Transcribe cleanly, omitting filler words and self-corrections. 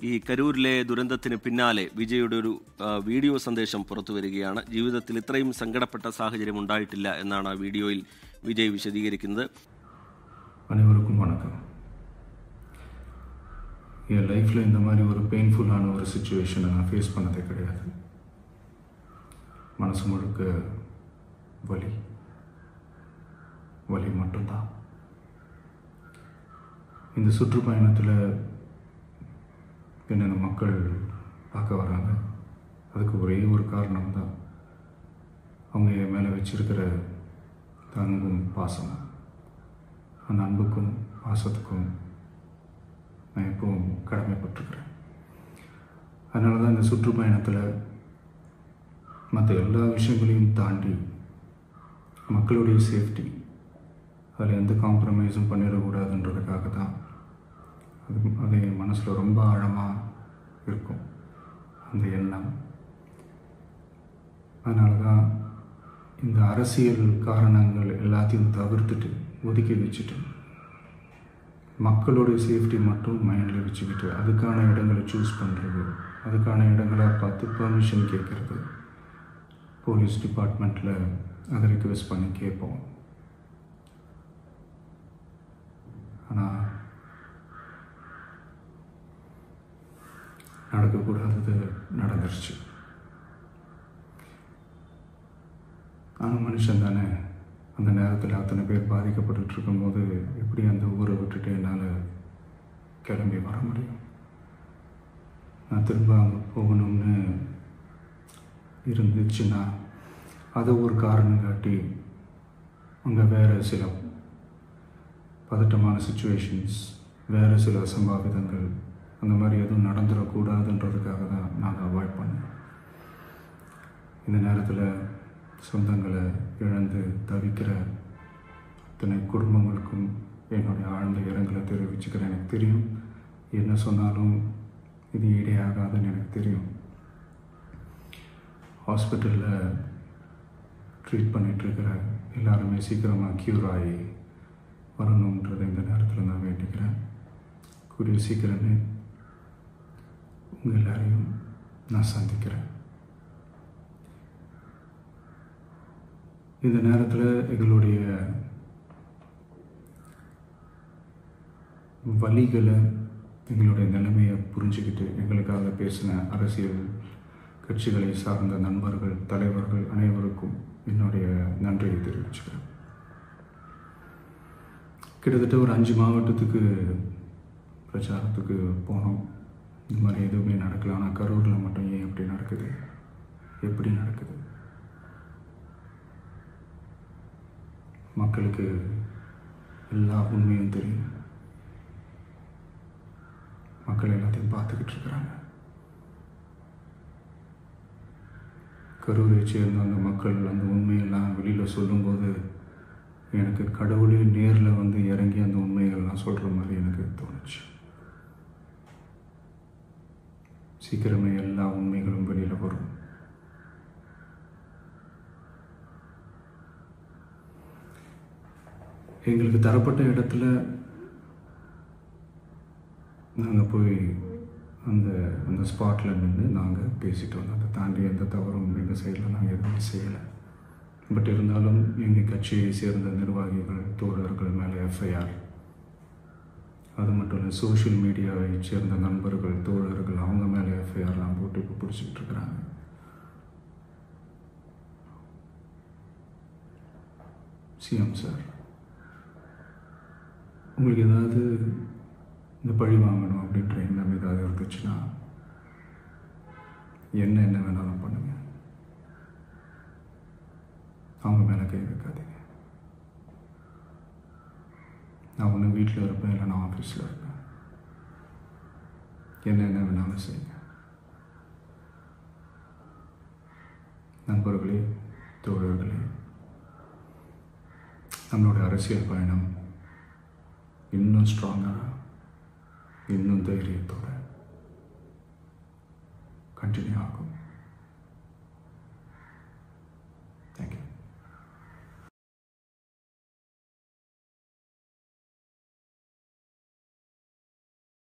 ഈ കരൂരിലെ ദുരന്തത്തിന് പിന്നാലെ വിജയുടെ ഒരു വീഡിയോ സന്ദേശം പുറത്തു വരികയാണ്. ജീവിതത്തിൽ ഇത്രയും സങ്കടപ്പെട്ട സാഹചര്യം ഉണ്ടായിട്ടില്ല എന്നാണ് ആ വീഡിയോയിൽ വിജയ് വിശദീകരിക്കുന്നത്. அனைவருக்கும் வணக்கம். என் லைஃப்பில் இந்த மாதிரி ஒரு பெயின்ஃபுல்லான ஒரு சிச்சுவேஷனை நான் ஃபேஸ் பண்ணதே கிடையாது. மனசு முழுக்க வலி மட்டும்தான். இந்த சுற்றுப்பயணத்தில் என்னென்ன மக்கள் பார்க்க வராங்க, அதுக்கு ஒரே ஒரு காரணம் தான் அவங்க என் மேலே வச்சிருக்கிற அன்பும் பாசம். அந்த அன்புக்கும் பாசத்துக்கும் நான் எப்பவும் கடமைப்பட்டிருக்கிறேன். அதனால தான் இந்த சுற்றுப்பயணத்தில் மற்ற எல்லா விஷயங்களையும் தாண்டி மக்களுடைய சேஃப்டி, அதில் எந்த காம்ப்ரமைஸும் பண்ணிடக்கூடாதுன்றதுக்காக தான் அது என் மனசில் ரொம்ப ஆழமாக இருக்கும் அந்த எண்ணம். அதனால தான் இந்த அரசியல் காரணங்கள் எல்லாத்தையும் தவிர்த்துட்டு ஒதுக்கி வச்சுட்டு மக்களுடைய சேஃப்டி மட்டும் மைண்டில் வச்சுக்கிட்டு அதுக்கான இடங்களை சூஸ் பண்ணுறது, அதுக்கான இடங்களை பார்த்து பெர்மிஷன் கேட்குறது, போலீஸ் டிபார்ட்மெண்ட்டில் அதை ரிக்வெஸ்ட் பண்ணி கேட்போம். ஆனால் நடக்கக்கூடாதது நடந்துருச்சு. நானும் மனுஷன் தானே. அந்த நேரத்தில் அத்தனை பேர் பாதிக்கப்பட்டு இருக்கும்போது எப்படி அந்த ஊரை விட்டுட்டு என்னால் கிளம்பி வர முடியும்? நான் திரும்ப அங்கே போகணும்னு இருந்துச்சுன்னா அதை ஒரு காரணம் காட்டி அங்கே வேறு சில பதட்டமான சுச்சுவேஷன்ஸ், வேறு சில அசம்பாவிதங்கள், அந்த மாதிரி எதுவும் நடந்துடக்கூடாதுன்றதுக்காக தான் நான் அவாய்ட் பண்ணேன். இந்த நேரத்தில் சொந்தங்களை இழந்து தவிக்கிற அத்தனை குடும்பங்களுக்கும் என்னுடைய ஆழ்ந்த இரங்கலை தெரிவிச்சுக்கிறேன். எனக்கு தெரியும், என்ன சொன்னாலும் இது ஈடேயாகாதுன்னு எனக்கு தெரியும். ஹாஸ்பிட்டலில் ட்ரீட் பண்ணிகிட்ருக்கிற எல்லாருமே சீக்கிரமாக க்யூர் ஆகி வரணுன்றதை இந்த நேரத்தில் நான் வேண்டிக்கிறேன். கூடிய சீக்கிரமே உங்கள் எல்லாரையும் நான் சந்திக்கிறேன். இந்த நேரத்தில் எங்களுடைய வலிகளை, எங்களுடைய நிலைமையை புரிஞ்சுக்கிட்டு எங்களுக்காக பேசின அரசியல் கட்சிகளை சார்ந்த நண்பர்கள், தலைவர்கள் அனைவருக்கும் என்னுடைய நன்றியை தெரிவிச்சுக்கிறேன். கிட்டத்தட்ட ஒரு 5 மாவட்டத்துக்கு பிரச்சாரத்துக்கு போனோம். இந்த மாதிரி எதுவுமே நடக்கல. ஆனால் கரூரில் மட்டும் ஏன் எப்படி நடக்குது, எப்படி நடக்குது? மக்களுக்கு எல்லா உண்மையும் தெரியும். மக்கள் எல்லாத்தையும் பார்த்துக்கிட்டு இருக்கிறாங்க. கரூரை சேர்ந்த அந்த மக்கள் அந்த உண்மையெல்லாம் வெளியில் சொல்லும்போது எனக்கு கடவுளே நேரில் வந்து இறங்கி அந்த உண்மைகள்லாம் சொல்கிற மாதிரி எனக்கு தோணுச்சு. சீக்கிரமே எல்லா உண்மைகளும் வெளியில் வரும். எங்களுக்கு தரப்பட்ட இடத்துல நாங்கள் போய் அந்த ஸ்பாட்டில் நின்று நாங்கள் பேசிட்டு வந்தோம். அதை தாண்டி எந்த தவறும் எங்கள் சைடில் நாங்கள் எதுவும் செய்யலை. பட் இருந்தாலும் எங்கள் கட்சியை சேர்ந்த நிர்வாகிகள், தோழர்கள் மேலே எஃப்ஐஆர், அது மட்டும் இல்லை சோஷியல் மீடியாவை சேர்ந்த நண்பர்கள், தோழர்கள், அவங்க மேலே எஃப்ஐஆர்லாம் போட்டு இப்போ பிடிச்சிக்கிட்டு இருக்கிறாங்க. சிஎம் சார், உங்களுக்கு ஏதாவது இந்த பழி வாங்கணும் அப்படின்ற எண்ணம் ஏதாவது இருந்துச்சுன்னா என்ன வேணாலும் பண்ணுங்க. அவங்க மேலே கை வைக்காதீங்க. நான் ஒன்று வீட்டில் இருப்பேன், இல்லை நான் ஆஃபீஸில் இருப்பேன். என்ன வேணாலும் செய்யுங்க. நண்பர்களே, தோழர்களே, நம்மளோட அரசியல் பயணம் இன்னும் ஸ்ட்ராங்காக, இன்னும் தைரியத்தோட கண்டினியூ ஆகும்.